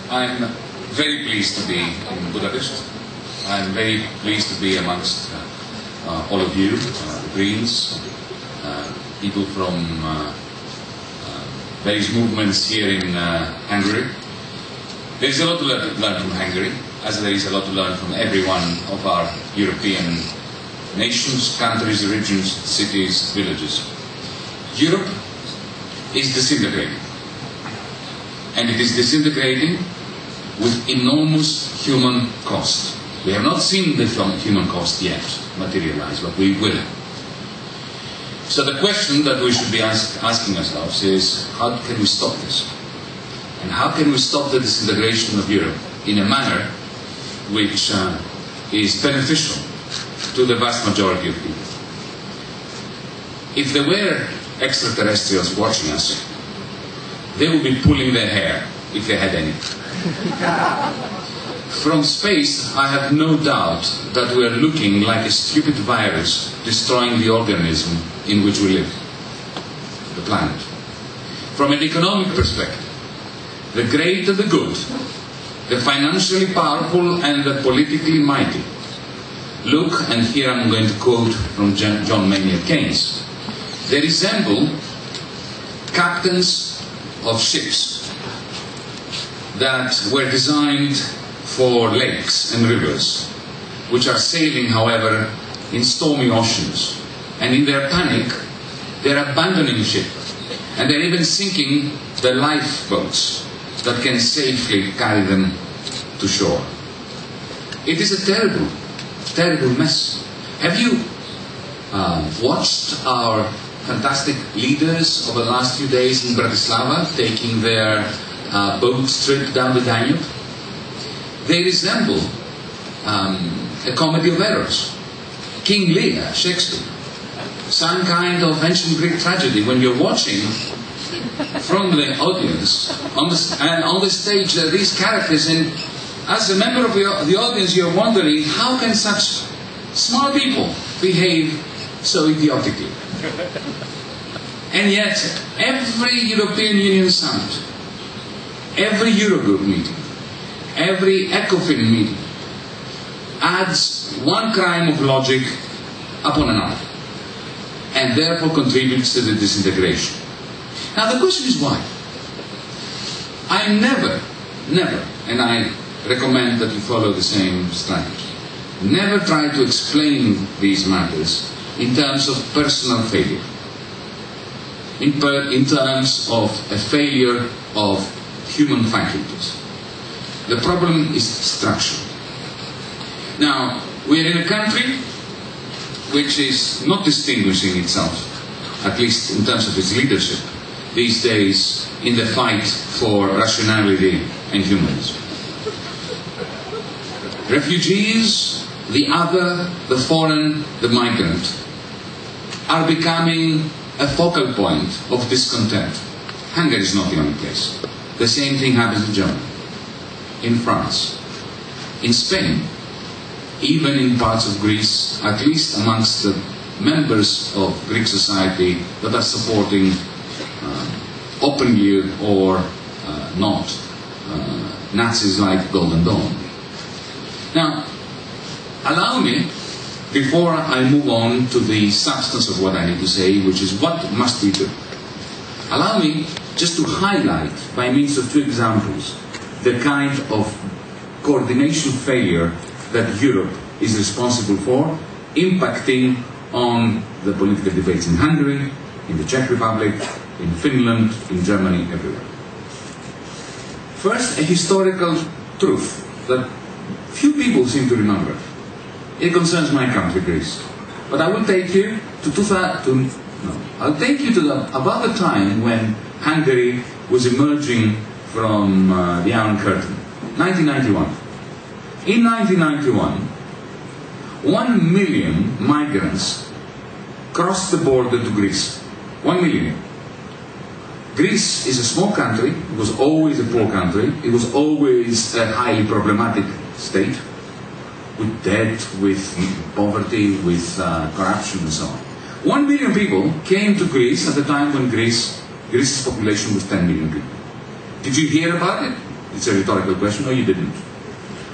I'm very pleased to be in Budapest. I'm very pleased to be amongst all of you, the Greens, people from various movements here in Hungary. There is a lot to learn from Hungary, as there is a lot to learn from every one of our European nations, countries, regions, cities, villages. Europe is disintegrating. And it is disintegrating with enormous human cost. We have not seen the human cost yet materialize, but we will. So the question that we should be asking ourselves is, how can we stop this? And how can we stop the disintegration of Europe in a manner which is beneficial to the vast majority of people? If there were extraterrestrials watching us, they would be pulling their hair, if they had any. From space, I have no doubt that we are looking like a stupid virus destroying the organism in which we live, the planet. From an economic perspective, the great and the good, the financially powerful and the politically mighty, look, and here I'm going to quote from John Maynard Keynes, they resemble captains of ships that were designed for lakes and rivers, which are sailing, however, in stormy oceans. And in their panic, they're abandoning the ship. And they're even sinking the lifeboats that can safely carry them to shore. It is a terrible, terrible mess. Have you watched our fantastic leaders over the last few days in Bratislava taking their boat trip down the Danube? They resemble a comedy of errors. King Lear, Shakespeare, some kind of ancient Greek tragedy. When you're watching from the audience, on the stage, these characters, and as a member of the audience, you're wondering, how can such smart people behave so idiotically? And yet, every European Union summit, every Eurogroup meeting, every ECOFIN meeting adds one crime of logic upon another, and therefore contributes to the disintegration. Now the question is why? I never, and I recommend that you follow the same strategy, never try to explain these matters in terms of personal failure, in terms of a failure of human faculties. The problem is structural. Now, we are in a country which is not distinguishing itself, at least in terms of its leadership, these days in the fight for rationality and humanism. Refugees, the other, the foreign, the migrant, are becoming a focal point of discontent. Hungary is not the only place. The same thing happens in Germany, in France, in Spain, even in parts of Greece, at least amongst the members of Greek society that are supporting openly or not Nazis like Golden Dawn. Now, allow me, before I move on to the substance of what I need to say, which is what must we do, allow me just to highlight, by means of two examples, the kind of coordination failure that Europe is responsible for, impacting on the political debates in Hungary, in the Czech Republic, in Finland, in Germany, everywhere. First, a historical truth that few people seem to remember. It concerns my country, Greece. But I will take you to I'll take you to about the time when Hungary was emerging from the Iron Curtain, 1991. In 1991, 1 million migrants crossed the border to Greece. 1 million. Greece is a small country. It was always a poor country. It was always a highly problematic state, with debt, with poverty, with corruption and so on. 1 million people came to Greece at the time when Greece's population was 10 million people. Did you hear about it? It's a rhetorical question. No, you didn't.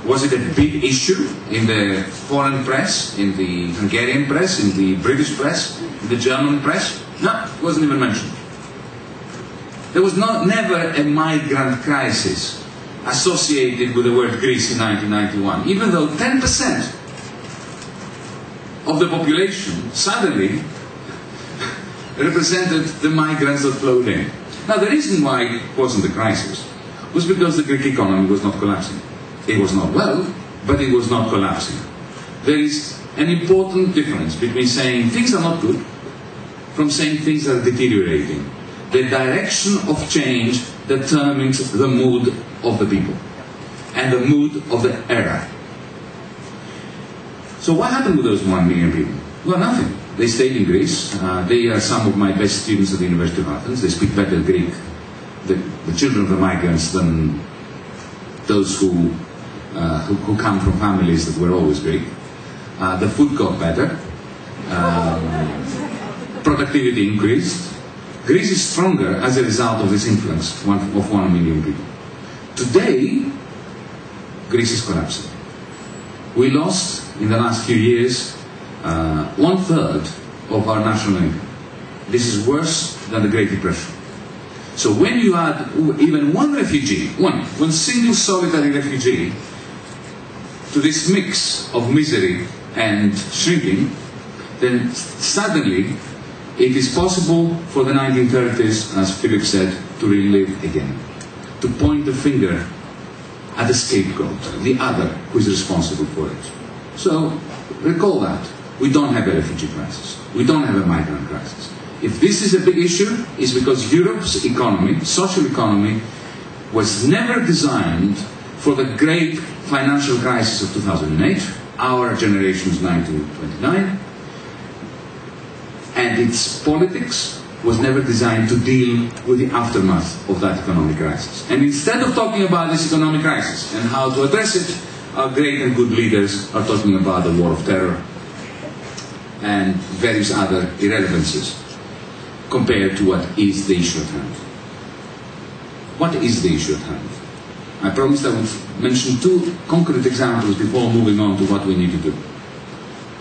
Was it a big issue in the foreign press, in the Hungarian press, in the British press, in the German press? No, it wasn't even mentioned. There was never a migrant crisis associated with the word Greece in 1991, even though 10% of the population suddenly represented the migrants that flowed in. Now, the reason why it wasn't a crisis was because the Greek economy was not collapsing. It was not well, but it was not collapsing. There is an important difference between saying things are not good from saying things are deteriorating. The direction of change determines the mood of the people and the mood of the era. So what happened with those 1 million people? Well, nothing. They stayed in Greece. They are some of my best students at the University of Athens. They speak better Greek, the children of the migrants, than those who come from families that were always Greek. The food got better. Productivity increased. Greece is stronger as a result of this influence of 1 million people. Today, Greece is collapsing. We lost, in the last few years, 1/3 of our national income. This is worse than the Great Depression. So when you add even one refugee, one single solitary refugee, to this mix of misery and shrinking, then suddenly it is possible for the 1930s, as Philippe said, to relive again. To point the finger at the scapegoat, the other who is responsible for it. So, recall that. We don't have a refugee crisis. We don't have a migrant crisis. If this is a big issue, it's because Europe's economy, social economy, was never designed for the great financial crisis of 2008, our generation's 1929, and its politics was never designed to deal with the aftermath of that economic crisis. And instead of talking about this economic crisis and how to address it, our great and good leaders are talking about the war of terror and various other irrelevances compared to what is the issue at hand. What is the issue at hand? I promised I would mention 2 concrete examples before moving on to what we need to do.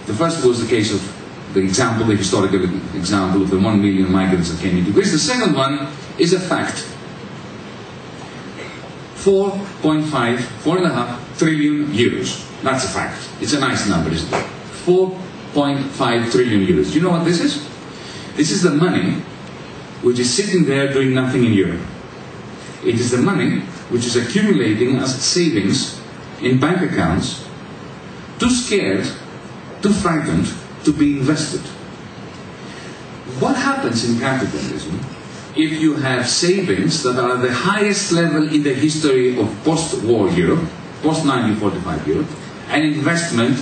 The first was the case of the historical example of the 1 million migrants that came into Greece. The second one is a fact. 4.5 trillion euros. That's a fact. It's a nice number, isn't it? 4.5 trillion euros. Do you know what this is? This is the money which is sitting there doing nothing in Europe. It is the money which is accumulating as savings in bank accounts, too scared, too frightened to be invested. What happens in capitalism if you have savings that are at the highest level in the history of post-war Europe, post-1945 Europe, and investment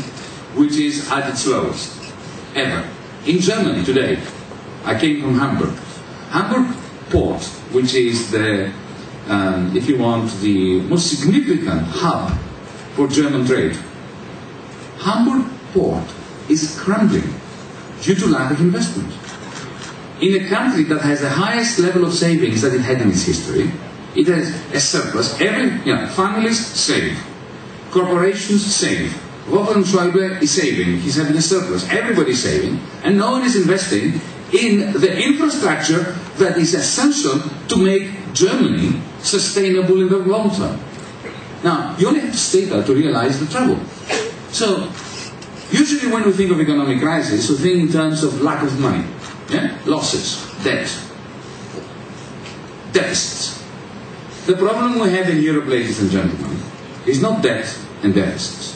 which is at its lowest ever? In Germany today, I came from Hamburg. Hamburg port, which is the, if you want, the most significant hub for German trade. Hamburg port is crumbling due to lack of investment. In a country that has the highest level of savings that it had in its history, it has a surplus. Families save, corporations save. Wolfgang Schäuble is saving, he's having a surplus. Everybody's saving, and no one is investing in the infrastructure that is essential to make Germany sustainable in the long term. Now, you only have to stay there to realize the trouble. So, usually when we think of economic crisis, we think in terms of lack of money, losses, debt, deficits. The problem we have in Europe, ladies and gentlemen, is not debt and deficits.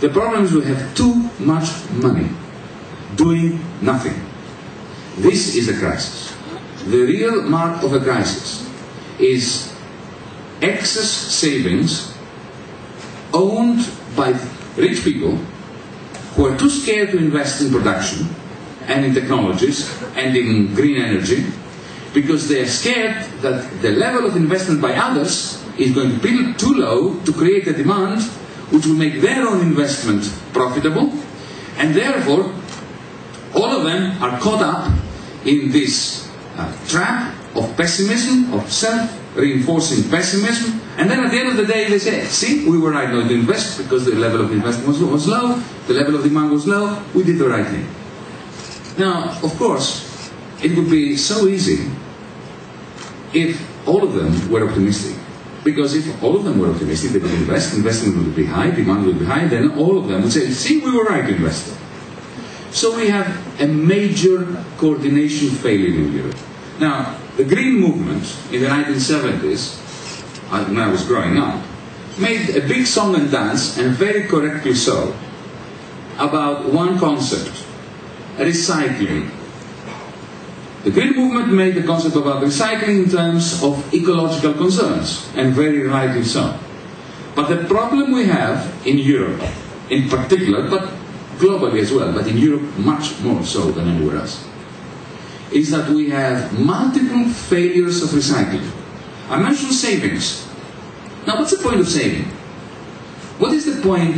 The problem is we have too much money doing nothing. This is a crisis. The real mark of a crisis is excess savings owned by rich people who are too scared to invest in production and in technologies and in green energy because they are scared that the level of investment by others is going to be too low to create a demand which will make their own investment profitable, and therefore all of them are caught up in this trap of pessimism, of self-reinforcing pessimism, and then at the end of the day they say, see, we were right not to invest because the level of investment was low, the level of demand was low, we did the right thing. Now, of course, it would be so easy if all of them were optimistic. Because if all of them were optimistic, they would invest, investment would be high, demand would be high, then all of them would say, see, we were right to invest. So we have a major coordination failure in Europe. Now, the Green movement in the 1970s, when I was growing up, made a big song and dance, and very correctly so, about one concept, recycling. The Green movement made the concept about recycling in terms of ecological concerns, and very rightly so. But the problem we have in Europe, in particular, but globally as well, but in Europe much more so than anywhere else, is that we have multiple failures of recycling. I mentioned savings. Now, what's the point of saving? What is the point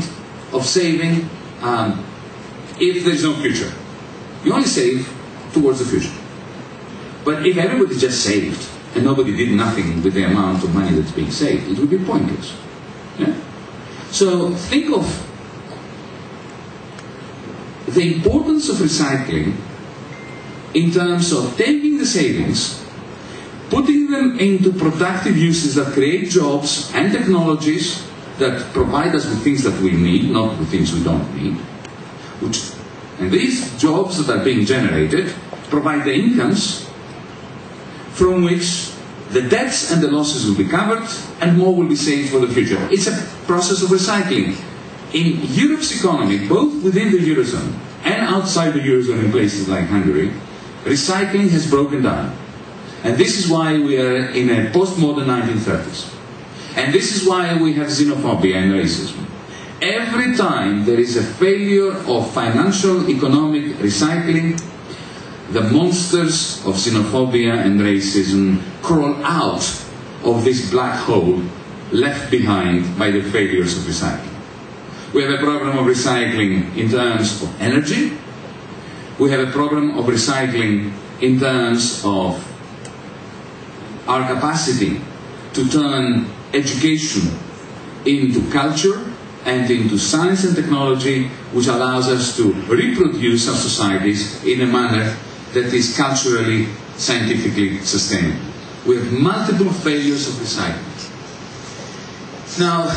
of saving if there's no future? You only save towards the future. But if everybody just saved and nobody did nothing with the amount of money that's being saved, it would be pointless. Yeah? So think of the importance of recycling in terms of taking the savings, putting them into productive uses that create jobs and technologies that provide us with things that we need, not with things we don't need. And these jobs that are being generated provide the incomes from which the debts and the losses will be covered and more will be saved for the future. It's a process of recycling. In Europe's economy, both within the Eurozone and outside the Eurozone in places like Hungary, recycling has broken down. And this is why we are in a postmodern 1930s. And this is why we have xenophobia and racism. Every time there is a failure of financial, economic recycling, the monsters of xenophobia and racism crawl out of this black hole left behind by the failures of recycling. We have a problem of recycling in terms of energy. We have a problem of recycling in terms of our capacity to turn education into culture and into science and technology, which allows us to reproduce our societies in a manner that is culturally, scientifically sustainable. We have multiple failures of recycling. Now,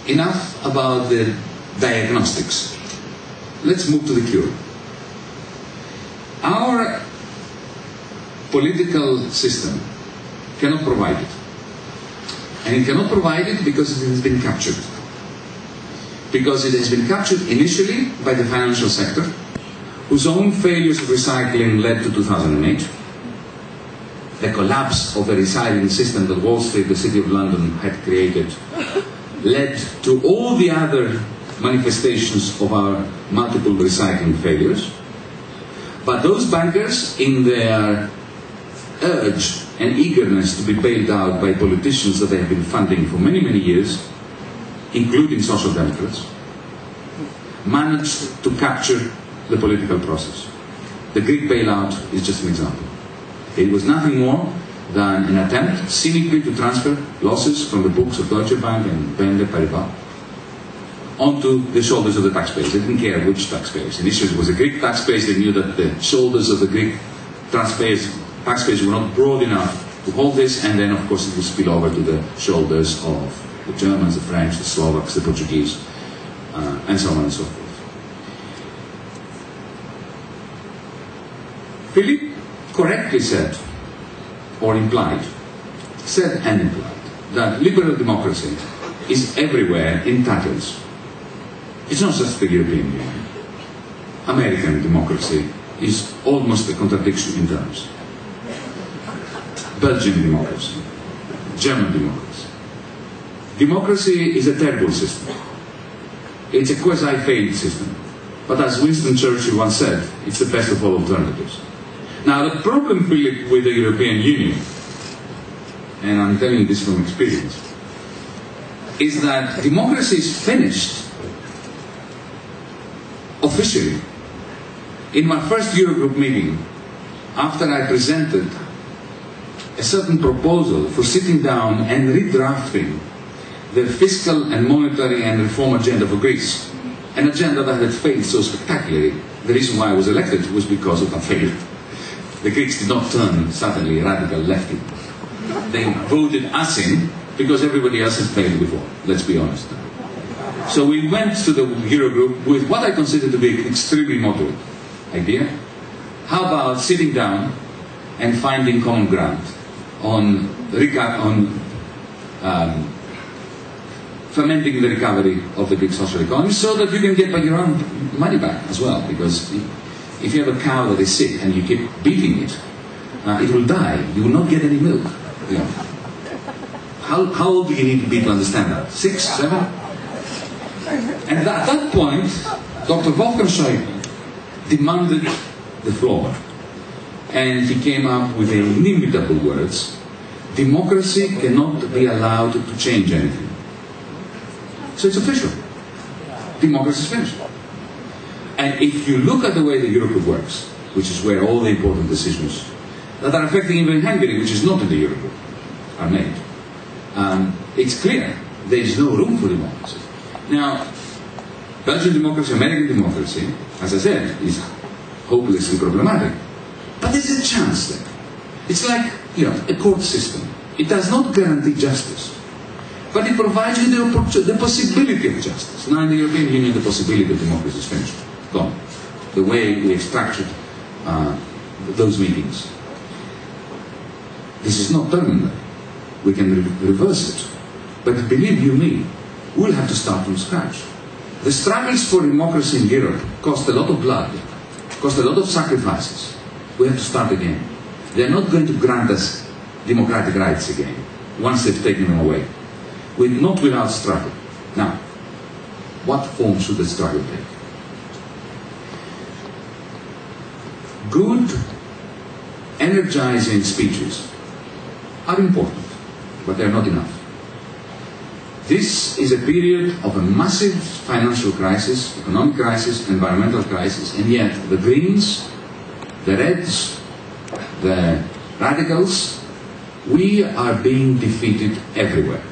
enough about the diagnostics. Let's move to the cure. Our political system cannot provide it. And it cannot provide it because it has been captured. Because it has been captured initially by the financial sector, whose own failures of recycling led to 2008. The collapse of the recycling system that Wall Street, the City of London, had created led to all the other manifestations of our multiple recycling failures. But those bankers, in their urge and eagerness to be bailed out by politicians that they have been funding for many, many years, including social democrats, managed to capture the political process. The Greek bailout is just an example. It was nothing more than an attempt cynically to transfer losses from the books of Deutsche Bank and BNP Paribas onto the shoulders of the taxpayers. They didn't care which taxpayers. Initially it was the Greek taxpayers. They knew that the shoulders of the Greek taxpayers were not broad enough to hold this, and then of course it would spill over to the shoulders of the Germans, the French, the Slovaks, the Portuguese, and so on and so forth. Philippe correctly said, or implied, said and implied, that liberal democracy is everywhere in tatters. It's not just the European Union. American democracy is almost a contradiction in terms. Belgian democracy, German democracy. Democracy is a terrible system. It's a quasi-failed system. But as Winston Churchill once said, it's the best of all alternatives. Now the problem, Philip, with the European Union, and I'm telling you this from experience, is that democracy is finished officially in my first Eurogroup meeting after I presented a certain proposal for sitting down and redrafting the fiscal and monetary and reform agenda for Greece, an agenda that had failed so spectacularly. The reason why I was elected was because of that failure. The Greeks did not turn suddenly radical lefty. They voted us in because everybody else had failed before, let's be honest. So we went to the Eurogroup with what I consider to be an extremely moderate idea. How about sitting down and finding common ground on fermenting the recovery of the Greek social economy so that you can get your own money back as well, because if you have a cow that is sick and you keep beating it, it will die. You will not get any milk. You know. How old do you need to be to understand that? 6, 7? And at that point, Dr. Wolfgang demanded the floor. And he came up with the inimitable words, democracy cannot be allowed to change anything. So it's official. Democracy is finished. And if you look at the way the Eurogroup works, which is where all the important decisions that are affecting even Hungary, which is not in the Eurogroup, are made, it's clear there is no room for democracy. Now, Belgian democracy, American democracy, as I said, is hopelessly problematic. But there's a chance there. It's like, a court system. It does not guarantee justice, but it provides you the possibility of justice. Now in the European Union, the possibility of democracy is finished. Gone. The way we have structured those meetings. This is not permanent. We can reverse it. But believe you me, we'll have to start from scratch. The struggles for democracy in Europe cost a lot of blood, cost a lot of sacrifices. We have to start again. They're not going to grant us democratic rights again, once they've taken them away. Not without struggle. Now, what form should the struggle take? Good, energizing speeches are important, but they're not enough. This is a period of a massive financial crisis, economic crisis, environmental crisis, and yet the Greens, the Reds, the Radicals, we are being defeated everywhere.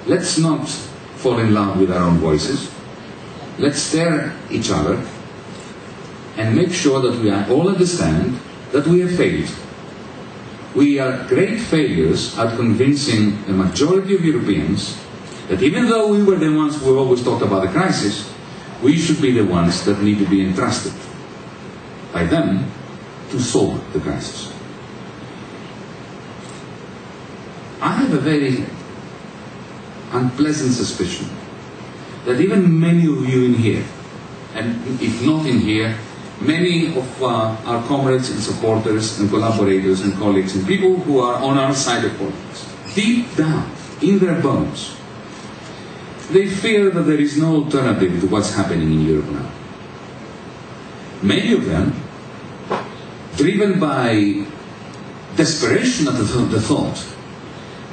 Let's not fall in love with our own voices. Let's stare at each other and make sure that we all understand that we have failed. We are great failures at convincing a majority of Europeans that even though we were the ones who always talked about the crisis, we should be the ones that need to be entrusted by them to solve the crisis. I have a very unpleasant suspicion that even many of you in here, and if not in here, many of our comrades and supporters and collaborators and colleagues and people who are on our side of politics, deep down, in their bones, they fear that there is no alternative to what's happening in Europe now. Many of them, driven by desperation at the thought,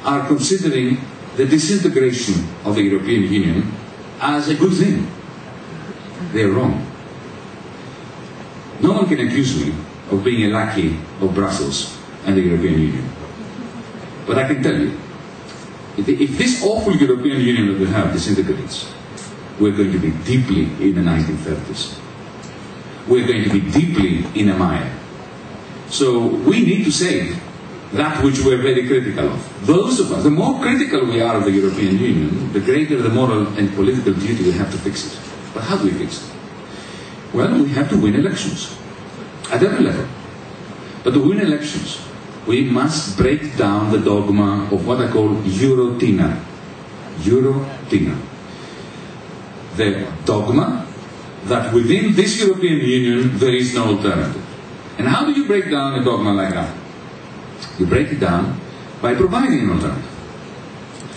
are considering the disintegration of the European Union as a good thing. They're wrong. No one can accuse me of being a lackey of Brussels and the European Union. But I can tell you, if this awful European Union that we have disintegrates, we're going to be deeply in the 1930s. We're going to be deeply in a mire. So we need to save that which we're very critical of. Those of us, the more critical we are of the European Union, the greater the moral and political duty we have to fix it. But how do we fix it? Well, we have to win elections at every level. But to win elections, we must break down the dogma of what I call Eurotina. Eurotina. The dogma that within this European Union there is no alternative. And how do you break down a dogma like that? You break it down by providing an alternative.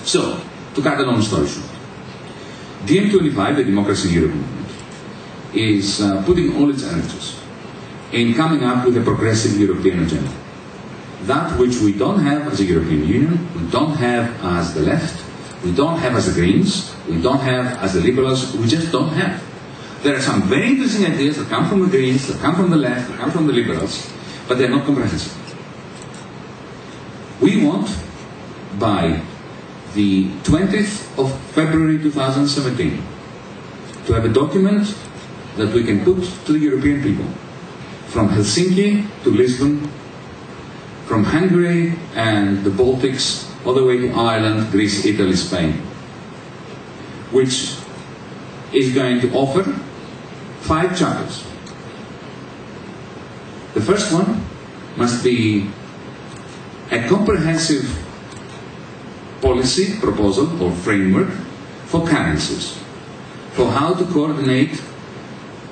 So, to cut a long story short, DiEM25, the Democracy in Europe movement, is putting all its energies in coming up with a progressive European agenda. That which we don't have as a European Union, we don't have as the left, we don't have as the Greens, we don't have as the Liberals, we just don't have. There are some very interesting ideas that come from the Greens, that come from the left, that come from the Liberals, but they're not comprehensive. We want, by the 20th of February 2017, to have a document that we can put to the European people, from Helsinki to Lisbon, from Hungary and the Baltics, all the way to Ireland, Greece, Italy, Spain, which is going to offer 5 chapters. The first one must be a comprehensive policy proposal or framework for currencies, for how to coordinate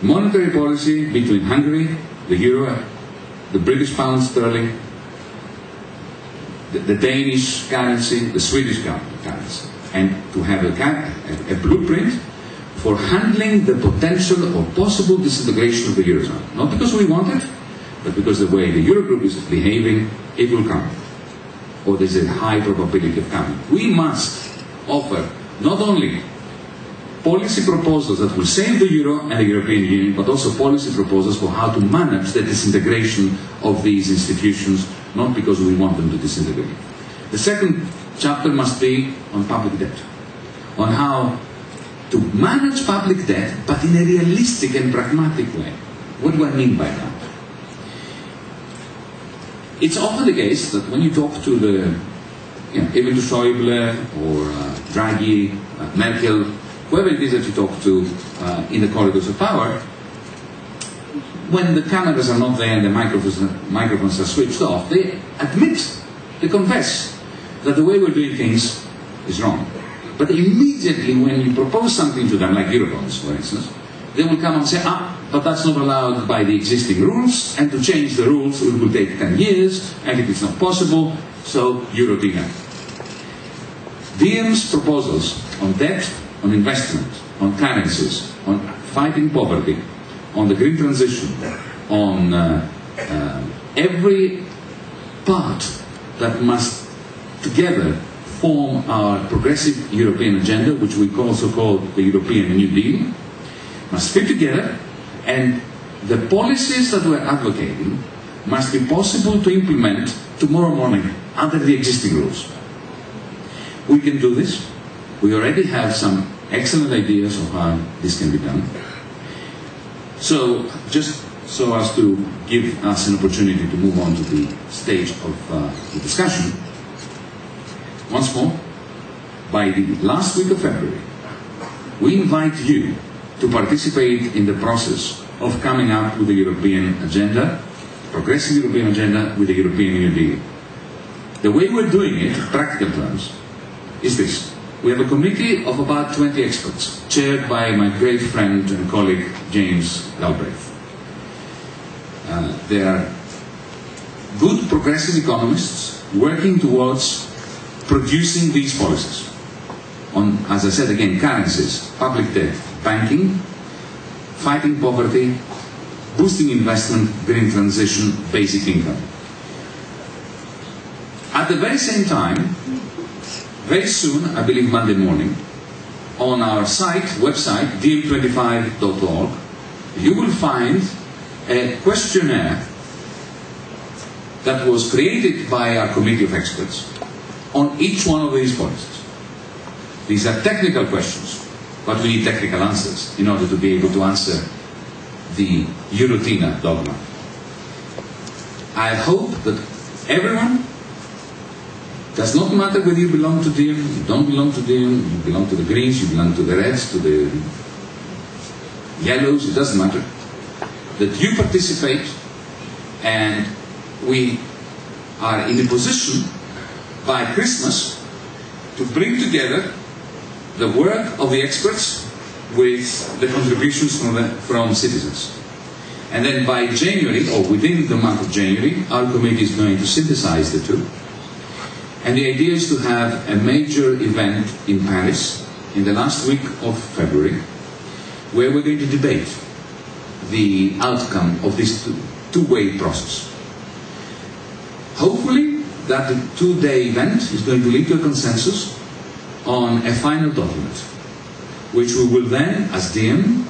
monetary policy between Hungary, the euro, the British pound sterling, the Danish currency, the Swedish currency, and to have a blueprint for handling the potential or possible disintegration of the Eurozone. Not because we want it, but because the way the Eurogroup is behaving, it will come. Or there's a high probability of coming. We must offer not only policy proposals that will save the euro and the European Union, but also policy proposals for how to manage the disintegration of these institutions, not because we want them to disintegrate. The second chapter must be on public debt, on how to manage public debt, but in a realistic and pragmatic way. What do I mean by that? It's often the case that when you talk to the, even to Schäuble or Draghi, Merkel, whoever it is that you talk to in the corridors of power, when the cameras are not there and the microphones are switched off, they admit, they confess that the way we're doing things is wrong. But immediately when you propose something to them, like Eurobonds, for instance, they will come and say, but that's not allowed by the existing rules, and to change the rules it will take 10 years, and it is not possible, so Eurodina. DM's proposals on debt, on investment, on currencies, on fighting poverty, on the green transition, on every part that must together form our progressive European agenda, which we also call the European New Deal, must fit together, and the policies that we're advocating must be possible to implement tomorrow morning under the existing rules. We can do this. We already have some excellent ideas of how this can be done. So, just so as to give us an opportunity to move on to the stage of the discussion, once more, by the last week of February, we invite you to participate in the process of coming up with a European agenda, progressive European agenda with a European New Deal. The way we're doing it, in practical terms, is this. We have a committee of about 20 experts, chaired by my great friend and colleague, James Galbraith. They are good progressive economists working towards producing these policies on, as I said again, currencies, public debt, banking, fighting poverty, boosting investment, green transition, basic income. At the very same time, very soon, I believe Monday morning, on our website, dm25.org, you will find a questionnaire that was created by our committee of experts on each one of these policies. These are technical questions, but we need technical answers in order to be able to answer the Eurotina dogma. I hope that everyone, does not matter whether you belong to DM, you don't belong to DM, you belong to the Greens, you belong to the Reds, to the Yellows, it doesn't matter, that you participate, and we are in a position by Christmas to bring together the work of the experts with the contributions from citizens. And then by January, or within the month of January, our committee is going to synthesize the two. And the idea is to have a major event in Paris in the last week of February, where we're going to debate the outcome of this two-way process. Hopefully, that the two-day event is going to lead to a consensus on a final document, which we will then, as DM,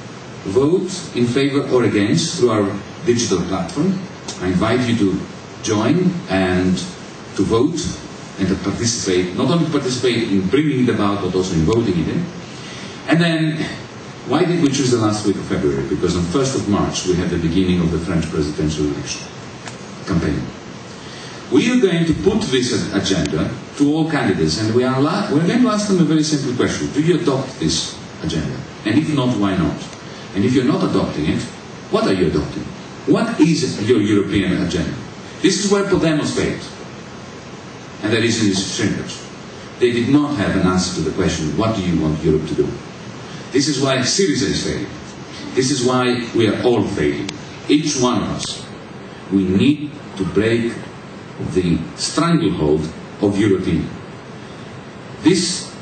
vote in favor or against through our digital platform. I invite you to join and to vote and to participate, not only participate in bringing it about, but also in voting it in. And then, why did we choose the last week of February? Because on 1st of March we had the beginning of the French presidential election campaign. We are going to put this agenda to all candidates, and we're going to ask them a very simple question. Do you adopt this agenda? And if not, why not? And if you're not adopting it, what are you adopting? What is your European agenda? This is where Podemos failed. And the reason is shrinkage. They did not have an answer to the question, what do you want Europe to do? This is why Syriza is failing. This is why we are all failing. Each one of us. We need to break the stranglehold of European. This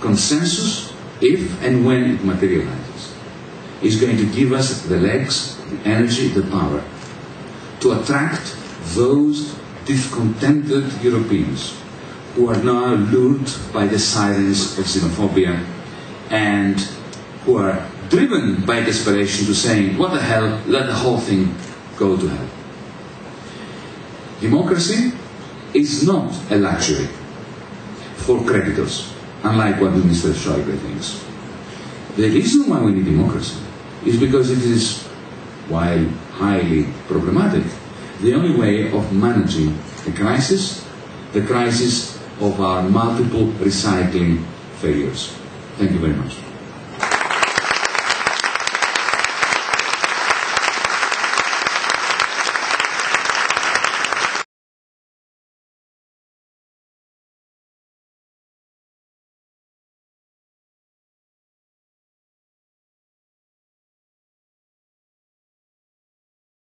consensus, if and when it materializes, is going to give us the legs, the energy, the power to attract those discontented Europeans who are now lured by the sirens of xenophobia and who are driven by desperation to saying, what the hell, let the whole thing go to hell. Democracy is not a luxury for creditors, unlike what Mr. Schäuble thinks. The reason why we need democracy is because it is, while highly problematic, the only way of managing the crisis of our multiple recycling failures. Thank you very much.